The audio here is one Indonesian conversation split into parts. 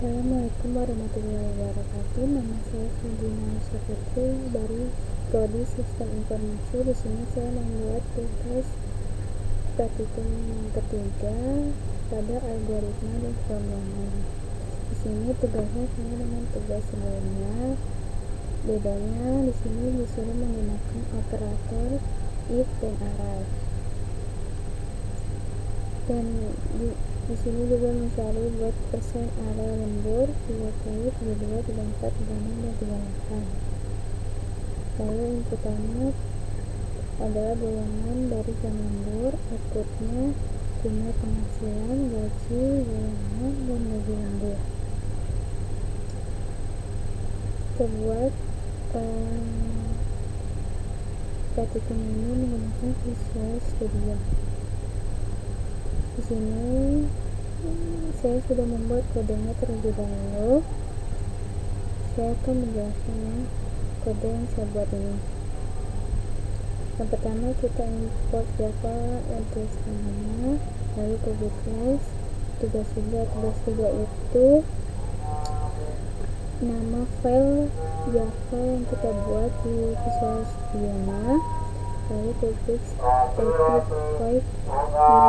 Assalamualaikum warahmatullahi wabarakatuh. Nama saya Sabrina Syafitri dari Prodi Sistem Informasi. Di sini saya membuat tugas praktikum yang ketiga pada algoritma dan programming. Di sini tugasnya sama dengan tugas sebelumnya. Bedanya di sini disuruh menggunakan operator if dan array. Dan di sini juga mencari buat persen area lembur 3 kali 32 34 36 dan 38. Lalu inputannya adalah golongan dari jam lembur, outputnya jumlah penghasilan, gaji, golongan, dan gaji lembur. Kita buat praktikum ini menggunakan Visual Studio. Di sini saya sudah membuat kodenya terlebih dahulu. Saya akan menjelaskan kode yang saya buat ini. Yang pertama kita import Java untuk setengahnya, lalu public class tugas 3 itu nama file Java yang kita buat di Visual Studio nya, lalu public static void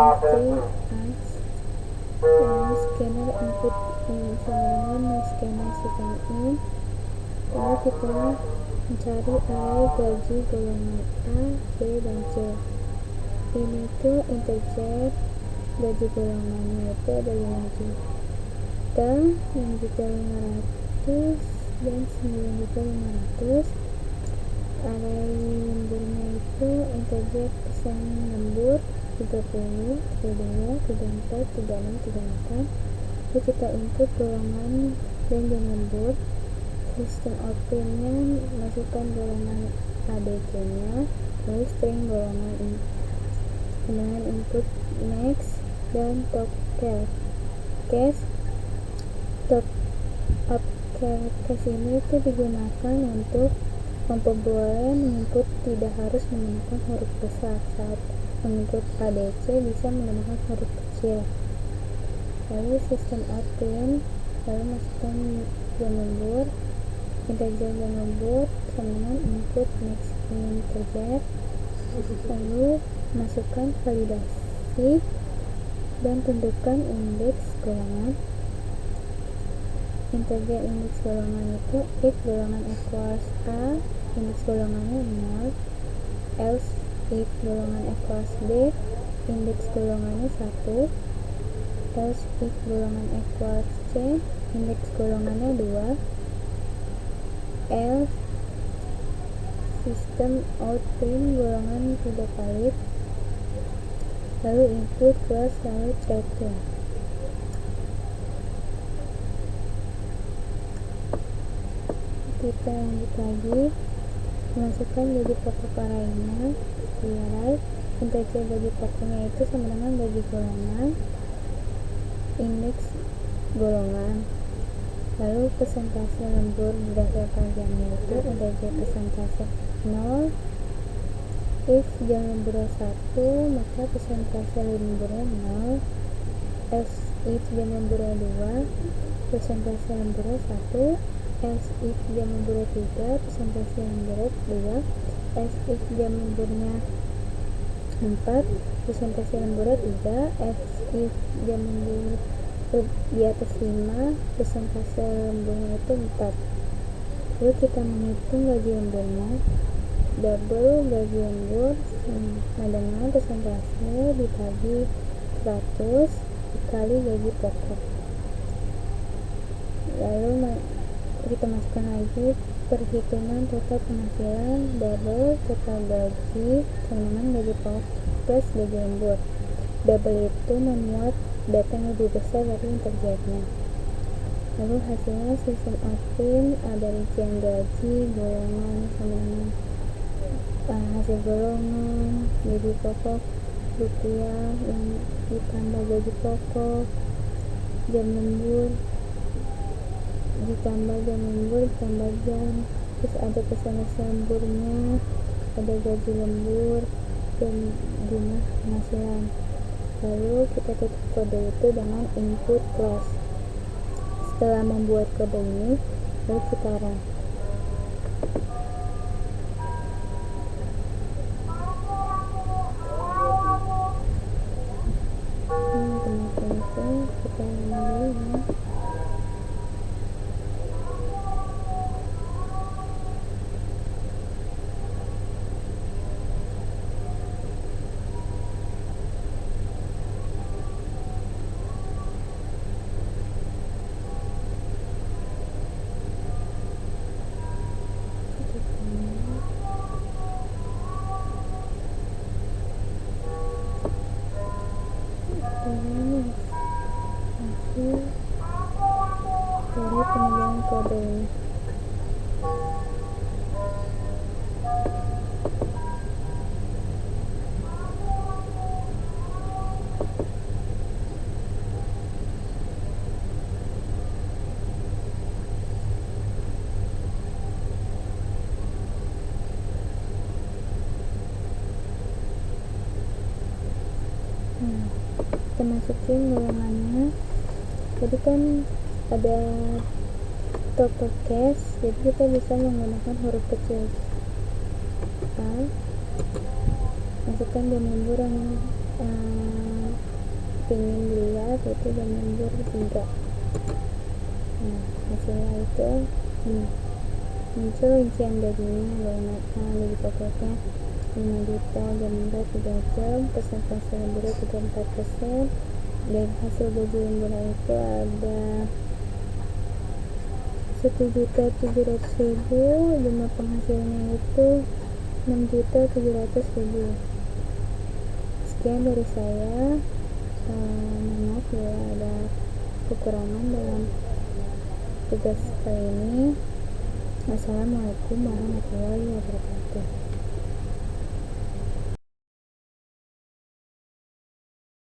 main as lalu scanner input sama dengan scanner sistem in. Lalu kita mencari array gaji golongan A, B, dan C. Ini tuh integer, gaji golongannya itu ada 5 juta, 6.500.000 dan 9.500.000. Array lemburnya itu integer persen lembur 30, 32, 34, 36, 38. Lalu kita input golongan dan jam lembur. Sistem outputnya masukkan golongan ABC nya, lalu string golongan dengan input next dan top case. Top up case ini itu digunakan untuk memperbolehkan input tidak harus menggunakan huruf besar. Saat menginput ADC bisa menggunakan huruf kecil. Lalu sistem out print, lalu masukkan jam lembur, integer jam lembur sama dengan input next integer, lalu masukkan validasi dan tentukan indeks golongan. Integer indeks golongan itu if golongan equals A, indeks golongannya 0, else if golongan equals B, indeks golongannya 1, else if golongan equals C, indeks golongannya 2, else system out print golongan tidak valid, lalu input plus lalu tracking. Kita lanjut lagi, masukkan gaji pokok arraynya, array integer gaji pokoknya itu sama dengan gaji golongan, indeks golongan, lalu persentase lembur berdasarkan jamnya itu integer persentase 0. If jam lemburnya 1 maka persentase lemburnya 0, else if jam lemburnya 2 persentase lemburnya 1, else if jam lemburnya 3 persentase lemburnya 2, else if jam lemburnya 4 persentase lemburnya 3, else if jam lembur di atas 5 persentase lemburnya itu 4. Lalu kita menghitung gaji lemburnya, double gaji lembur sama dengan persentase dibagi 100 dikali gaji pokok. Lalu kita masukkan lagi perhitungan total penghasilan, double total gaji sama dengan gaji pokok plus gaji lembur. Double itu memuat data yang lebih besar dari integernya. Lalu hasilnya sistem output ada rincian gaji golongan sama dengan hasil golongan, gaji pokok rupiah yang ditambah gaji pokok, jam lembur ditambah jam lembur ditambah jam, terus ada persentase lemburnya, ada gaji lembur dan jumlah penghasilan. Lalu kita tutup kode itu dengan input plus setelah membuat kode ini, lalu kita run. Teman-teman, kita run dulu ya. Dari penilaian kode ini. Kita masukin golongannya. Jadi kan ada toppercase, jadi kita bisa menggunakan huruf kecil. Masukkan jam lembur yang ingin dilihat, yaitu jam lembur 3. Hasilnya itu muncul rincian gajinya, gaji pokoknya 5 juta, jam lembur 3 jam, persentase lemburnya 34%, dan hasil gaji lemburan itu ada 1.700.000, jumlah penghasilannya itu 6.700.000. Sekian dari saya. Maaf ya ada kekurangan dalam tugas kali ini. Wassalamualaikum warahmatullahi wabarakatuh.